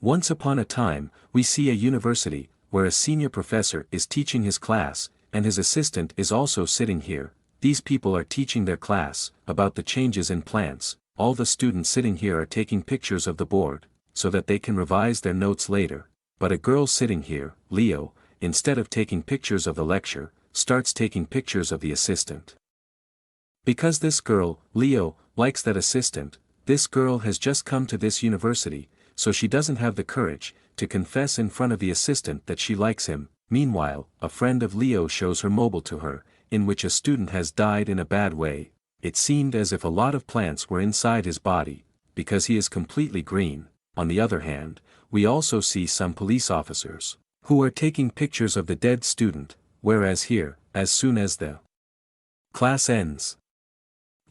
Once upon a time, we see a university, where a senior professor is teaching his class, and his assistant is also sitting here. These people are teaching their class about the changes in plants. All the students sitting here are taking pictures of the board, so that they can revise their notes later. But a girl sitting here, Leo, instead of taking pictures of the lecture, starts taking pictures of the assistant. Because this girl, Leo, likes that assistant, this girl has just come to this university, so she doesn't have the courage to confess in front of the assistant that she likes him. Meanwhile, a friend of Leo shows her mobile to her, in which a student has died in a bad way. It seemed as if a lot of plants were inside his body, because he is completely green. On the other hand, we also see some police officers, who are taking pictures of the dead student, whereas here, as soon as the class ends,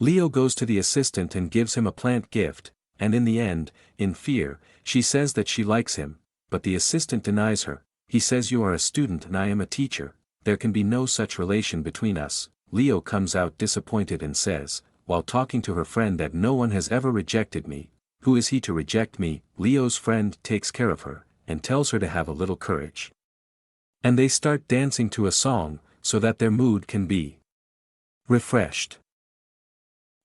Leo goes to the assistant and gives him a plant gift, and in the end, in fear, she says that she likes him, but the assistant denies her. He says, "You are a student and I am a teacher, there can be no such relation between us." Leo comes out disappointed and says, while talking to her friend, that no one has ever rejected me. Who is he to reject me? Leo's friend takes care of her, and tells her to have a little courage. And they start dancing to a song, so that their mood can be refreshed.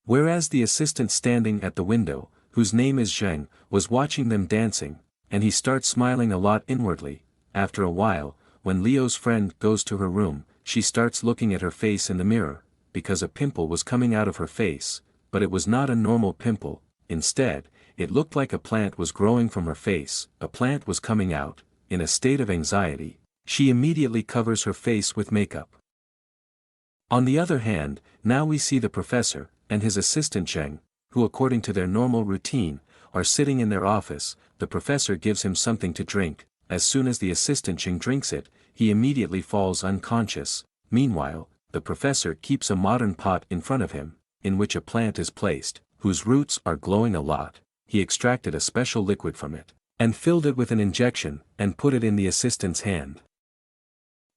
Whereas the assistant standing at the window, whose name is Zheng, was watching them dancing, and he starts smiling a lot inwardly. After a while, when Leo's friend goes to her room, she starts looking at her face in the mirror, because a pimple was coming out of her face, but it was not a normal pimple. Instead, it looked like a plant was growing from her face. A plant was coming out. In a state of anxiety, she immediately covers her face with makeup. On the other hand, now we see the professor and his assistant Zheng, who according to their normal routine, are sitting in their office. The professor gives him something to drink. As soon as the assistant Zheng drinks it, he immediately falls unconscious. Meanwhile, the professor keeps a modern pot in front of him, in which a plant is placed, whose roots are glowing a lot. He extracted a special liquid from it, and filled it with an injection, and put it in the assistant's hand.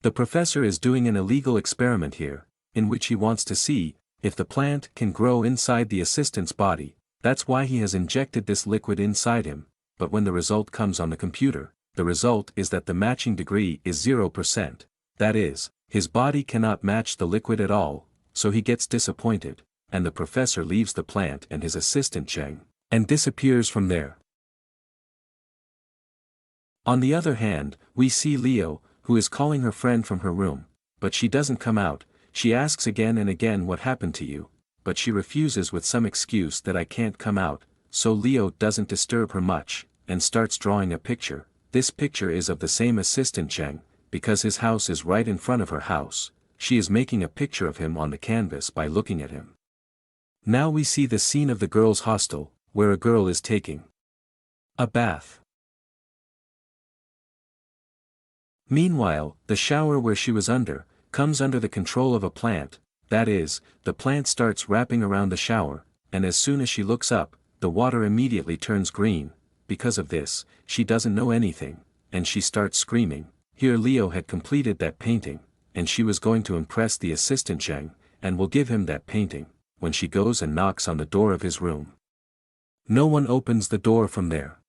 The professor is doing an illegal experiment here, in which he wants to see if the plant can grow inside the assistant's body. That's why he has injected this liquid inside him. But when the result comes on the computer, the result is that the matching degree is 0%. That is, his body cannot match the liquid at all, so he gets disappointed, and the professor leaves the plant and his assistant Zheng, and disappears from there. On the other hand, we see Leo, who is calling her friend from her room, but she doesn't come out. She asks again and again, "What happened to you?" But she refuses with some excuse that "I can't come out." So Leo doesn't disturb her much, and starts drawing a picture. This picture is of the same assistant Zheng, because his house is right in front of her house. She is making a picture of him on the canvas by looking at him. Now we see the scene of the girls' hostel, where a girl is taking a bath. Meanwhile, the shower where she was under, comes under the control of a plant. That is, the plant starts wrapping around the shower, and as soon as she looks up, the water immediately turns green. Because of this, she doesn't know anything, and she starts screaming. Here Leo had completed that painting, and she was going to impress the assistant Zheng, and will give him that painting, when she goes and knocks on the door of his room. No one opens the door from there,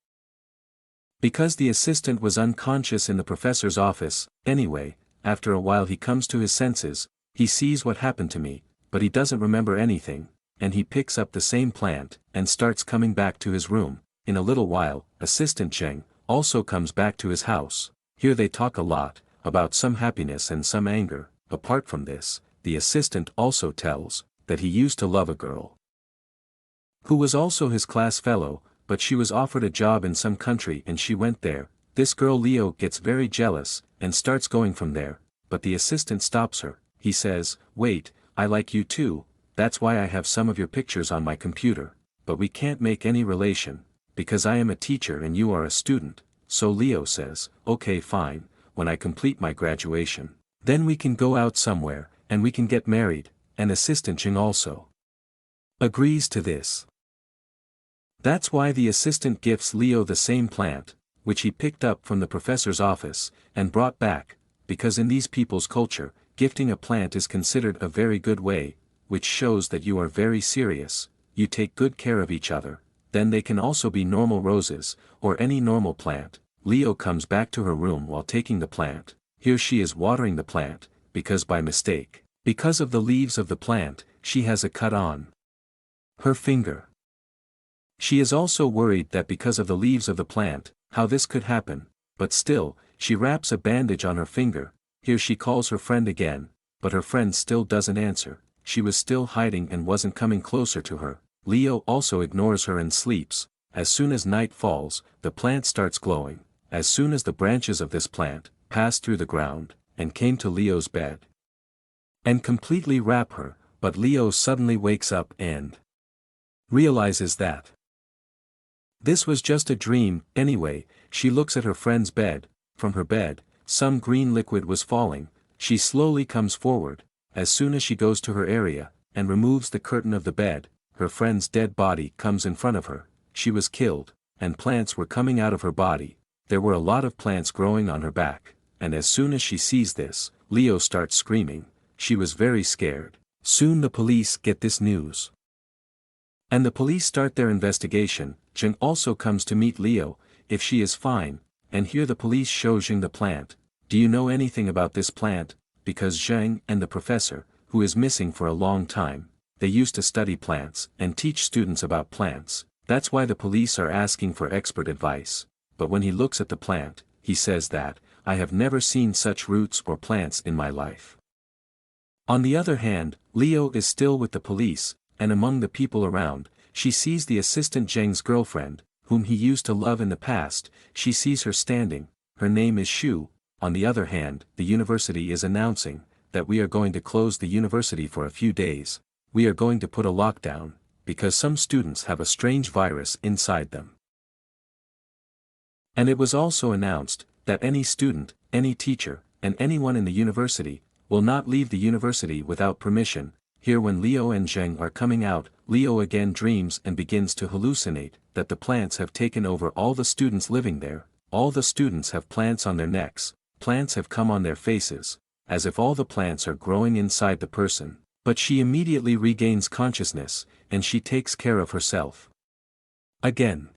because the assistant was unconscious in the professor's office. Anyway, after a while he comes to his senses. He sees what happened to me, but he doesn't remember anything, and he picks up the same plant, and starts coming back to his room. In a little while, assistant Zheng also comes back to his house. Here they talk a lot, about some happiness and some anger. Apart from this, the assistant also tells that he used to love a girl who was also his class fellow, but she was offered a job in some country and she went there. This girl Leo gets very jealous, and starts going from there, but the assistant stops her. He says, "Wait, I like you too, that's why I have some of your pictures on my computer, but we can't make any relation, because I am a teacher and you are a student." So Leo says, "Okay, fine, when I complete my graduation, then we can go out somewhere, and we can get married," and assistant Zheng also agrees to this. That's why the assistant gifts Leo the same plant, which he picked up from the professor's office, and brought back, because in these people's culture, gifting a plant is considered a very good way, which shows that you are very serious, you take good care of each other. then they can also be normal roses, or any normal plant. Leo comes back to her room while taking the plant. Here she is watering the plant, because by mistake, because of the leaves of the plant, she has a cut on her finger. She is also worried that because of the leaves of the plant, how this could happen, but still, she wraps a bandage on her finger. Here she calls her friend again, but her friend still doesn't answer. She was still hiding and wasn't coming closer to her. Leo also ignores her and sleeps. As soon as night falls, the plant starts glowing. As soon as the branches of this plant passed through the ground, and came to Leo's bed, and completely wrap her, but Leo suddenly wakes up and realizes that this was just a dream. Anyway, she looks at her friend's bed. From her bed, some green liquid was falling. She slowly comes forward. As soon as she goes to her area, and removes the curtain of the bed, her friend's dead body comes in front of her. She was killed, and plants were coming out of her body. There were a lot of plants growing on her back, and as soon as she sees this, Leo starts screaming. She was very scared. Soon the police get this news, and the police start their investigation. Zheng also comes to meet Leo, if she is fine, and here the police show Zheng the plant. Do you know anything about this plant? Because Zheng and the professor, who is missing for a long time, they used to study plants and teach students about plants. That's why the police are asking for expert advice. But when he looks at the plant, he says that, I have never seen such roots or plants in my life. On the other hand, Leo is still with the police, and among the people around, she sees the assistant Zheng's girlfriend, whom he used to love in the past. She sees her standing. Her name is Shu. On the other hand, the university is announcing that we are going to close the university for a few days. We are going to put a lockdown, because some students have a strange virus inside them. And it was also announced that any student, any teacher, and anyone in the university will not leave the university without permission. Here when Leo and Zheng are coming out, Leo again dreams and begins to hallucinate that the plants have taken over all the students living there. All the students have plants on their necks, plants have come on their faces, as if all the plants are growing inside the person. But she immediately regains consciousness, and she takes care of herself again.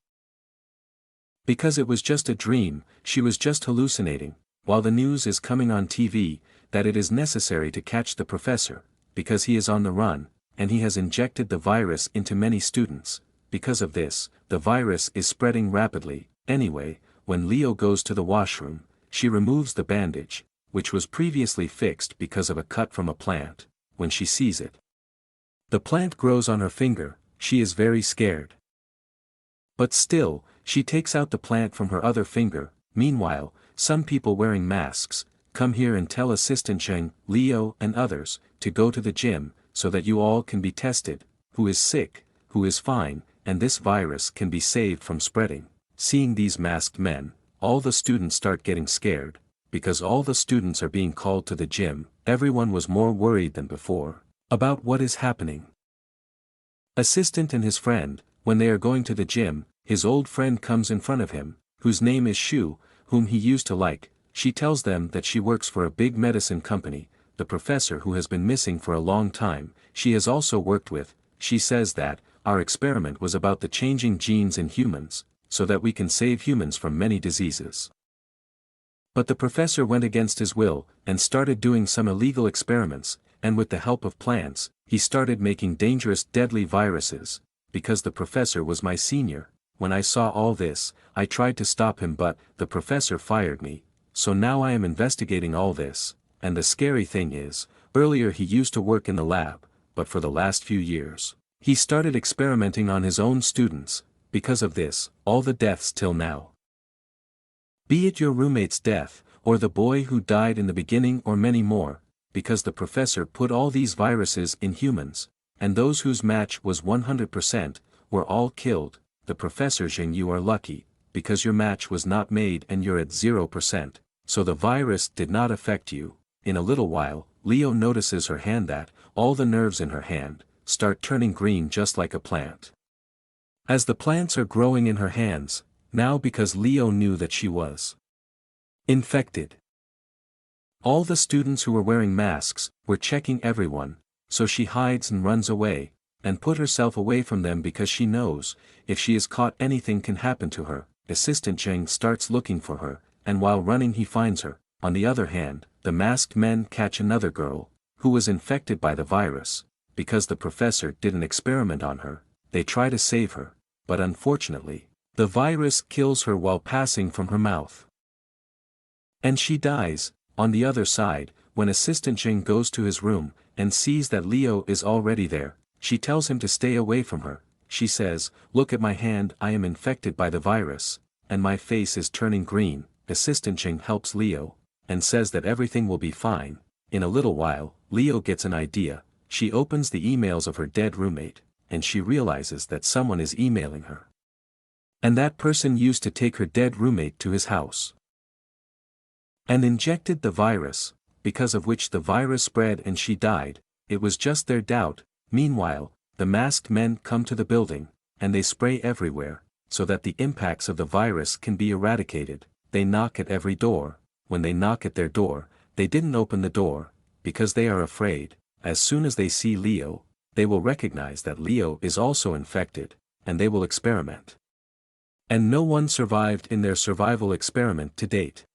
Because it was just a dream, she was just hallucinating, while the news is coming on TV, that it is necessary to catch the professor, because he is on the run, and he has injected the virus into many students. Because of this, the virus is spreading rapidly. Anyway, when Leo goes to the washroom, she removes the bandage, which was previously fixed because of a cut from a plant. When she sees it, the plant grows on her finger. She is very scared. But still, she takes out the plant from her other finger. Meanwhile, some people wearing masks come here and tell Assistant Zheng, Leo and others, to go to the gym, so that you all can be tested, who is sick, who is fine, and this virus can be saved from spreading. Seeing these masked men, all the students start getting scared, because all the students are being called to the gym. Everyone was more worried than before about what is happening. Assistant and his friend, when they are going to the gym, his old friend comes in front of him, whose name is Shu, whom he used to like. She tells them that she works for a big medicine company, the professor who has been missing for a long time, she has also worked with. She says that, our experiment was about the changing genes in humans, so that we can save humans from many diseases. But the professor went against his will, and started doing some illegal experiments, and with the help of plants, he started making dangerous deadly viruses. Because the professor was my senior, when I saw all this, I tried to stop him, but the professor fired me. So now I am investigating all this, and the scary thing is, earlier he used to work in the lab, but for the last few years, he started experimenting on his own students. Because of this, all the deaths till now, be it your roommate's death, or the boy who died in the beginning, or many more, because the professor put all these viruses in humans, and those whose match was 100%, were all killed. The professor Zheng, you are lucky, because your match was not made and you're at 0%, so the virus did not affect you. In a little while, Leo notices her hand, that all the nerves in her hand start turning green just like a plant. As the plants are growing in her hands, now because Leo knew that she was infected. All the students who were wearing masks were checking everyone, so she hides and runs away, and put herself away from them because she knows, if she is caught anything can happen to her. Assistant Cheng starts looking for her, and while running he finds her. On the other hand, the masked men catch another girl, who was infected by the virus. Because the professor did an experiment on her, they try to save her, but unfortunately, the virus kills her while passing from her mouth. And she dies. On the other side, when Assistant Cheng goes to his room, and sees that Leo is already there, she tells him to stay away from her. She says, "Look at my hand, I am infected by the virus, and my face is turning green." Assistant Cheng helps Leo, and says that everything will be fine. In a little while, Leo gets an idea. She opens the emails of her dead roommate, and she realizes that someone is emailing her. And that person used to take her dead roommate to his house and injected the virus, because of which the virus spread and she died. It was just their doubt. Meanwhile, the masked men come to the building, and they spray everywhere, so that the impacts of the virus can be eradicated. They knock at every door. When they knock at their door, they didn't open the door, because they are afraid. As soon as they see Leo, they will recognize that Leo is also infected, and they will experiment. And no one survived in their survival experiment to date.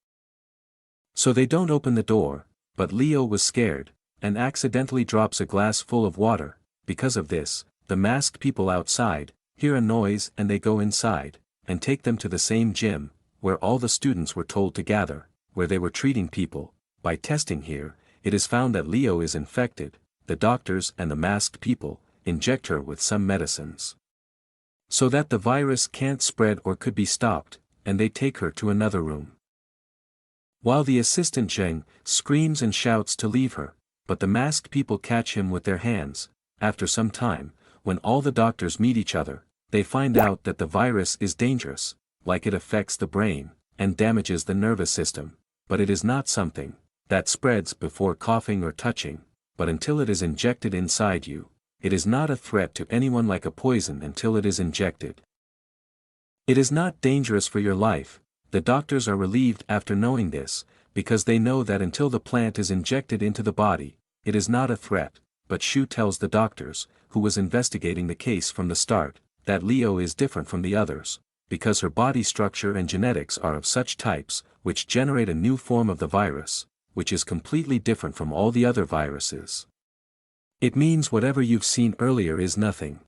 So they don't open the door, but Leo was scared, and accidentally drops a glass full of water. Because of this, the masked people outside hear a noise and they go inside, and take them to the same gym, where all the students were told to gather, where they were treating people. By testing here, it is found that Leo is infected. The doctors and the masked people inject her with some medicines, so that the virus can't spread or could be stopped, and they take her to another room. While the Assistant Cheng screams and shouts to leave her, but the masked people catch him with their hands. After some time, when all the doctors meet each other, they find out that the virus is dangerous, like it affects the brain, and damages the nervous system, but it is not something that spreads before coughing or touching, but until it is injected inside you. It is not a threat to anyone like a poison until it is injected. It is not dangerous for your life. The doctors are relieved after knowing this, because they know that until the plant is injected into the body, it is not a threat. But Shu tells the doctors, who was investigating the case from the start, that Leo is different from the others, because her body structure and genetics are of such types, which generate a new form of the virus, which is completely different from all the other viruses. It means whatever you've seen earlier is nothing.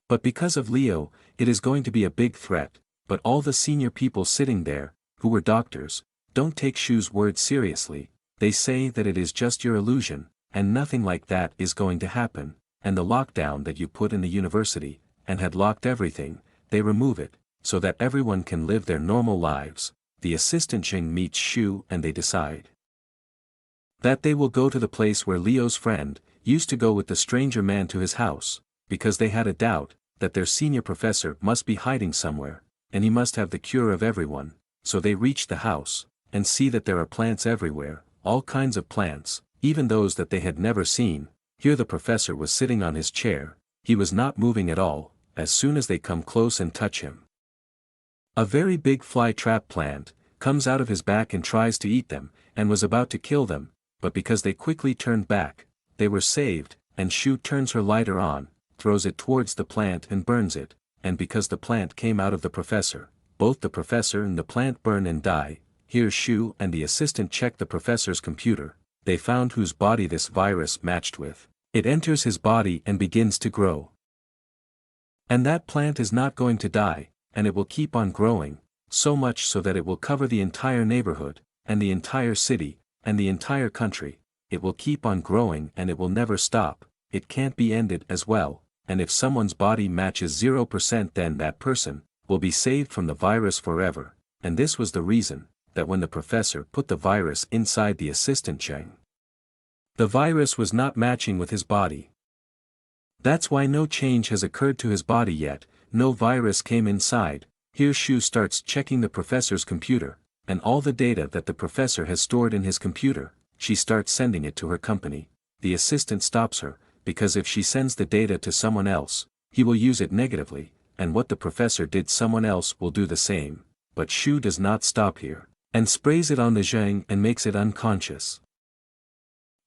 But because of Leo, it is going to be a big threat. But all the senior people sitting there, who were doctors, don't take Shu's word seriously. They say that it is just your illusion, and nothing like that is going to happen. And the lockdown that you put in the university, and had locked everything, they remove it, so that everyone can live their normal lives. The Assistant Cheng meets Shu and they decide that they will go to the place where Leo's friend used to go with the stranger man to his house, because they had a doubt that their senior professor must be hiding somewhere, and he must have the cure of everyone. So they reach the house, and see that there are plants everywhere, all kinds of plants, even those that they had never seen. Here the professor was sitting on his chair, he was not moving at all. As soon as they come close and touch him, a very big fly trap plant comes out of his back and tries to eat them, and was about to kill them, but because they quickly turned back, they were saved. And Shu turns her lighter on, throws it towards the plant and burns it, and because the plant came out of the professor, both the professor and the plant burn and die. Here Shu and the assistant check the professor's computer. They found whose body this virus matched with. It enters his body and begins to grow. And that plant is not going to die, and it will keep on growing, so much so that it will cover the entire neighborhood, and the entire city, and the entire country. It will keep on growing and it will never stop. It can't be ended as well, and if someone's body matches 0%, then that person will be saved from the virus forever. And this was the reason that when the professor put the virus inside the Assistant Cheng, the virus was not matching with his body. That's why no change has occurred to his body yet. No virus came inside. Here Shu starts checking the professor's computer, and all the data that the professor has stored in his computer, she starts sending it to her company. The assistant stops her, because if she sends the data to someone else, he will use it negatively, and what the professor did someone else will do the same. But Shu does not stop here, and sprays it on the Zhang and makes it unconscious.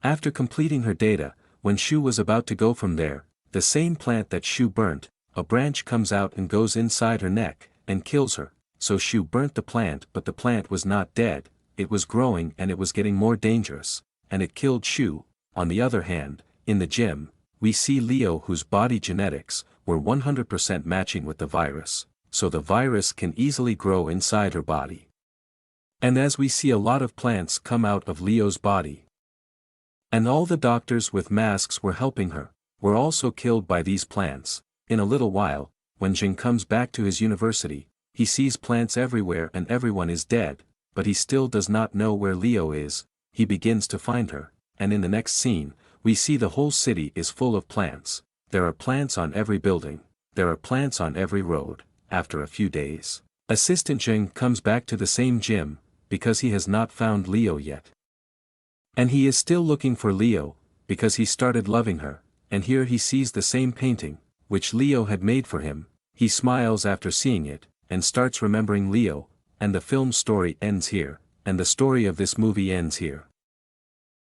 After completing her data, when Shu was about to go from there, the same plant that Shu burnt, a branch comes out and goes inside her neck, and kills her. So Shu burnt the plant, but the plant was not dead, it was growing and it was getting more dangerous, and it killed Shu. On the other hand, in the gym, we see Leo whose body genetics were 100% matching with the virus, so the virus can easily grow inside her body. And as we see a lot of plants come out of Leo's body. And all the doctors with masks were helping her, were also killed by these plants. In a little while, when Jing comes back to his university, he sees plants everywhere and everyone is dead, but he still does not know where Leo is. He begins to find her, and in the next scene, we see the whole city is full of plants. There are plants on every building, there are plants on every road. After a few days, Assistant Jing comes back to the same gym, because he has not found Leo yet. And he is still looking for Leo, because he started loving her, and here he sees the same painting, which Leo had made for him. He smiles after seeing it, and starts remembering Leo, and the film story ends here, and the story of this movie ends here.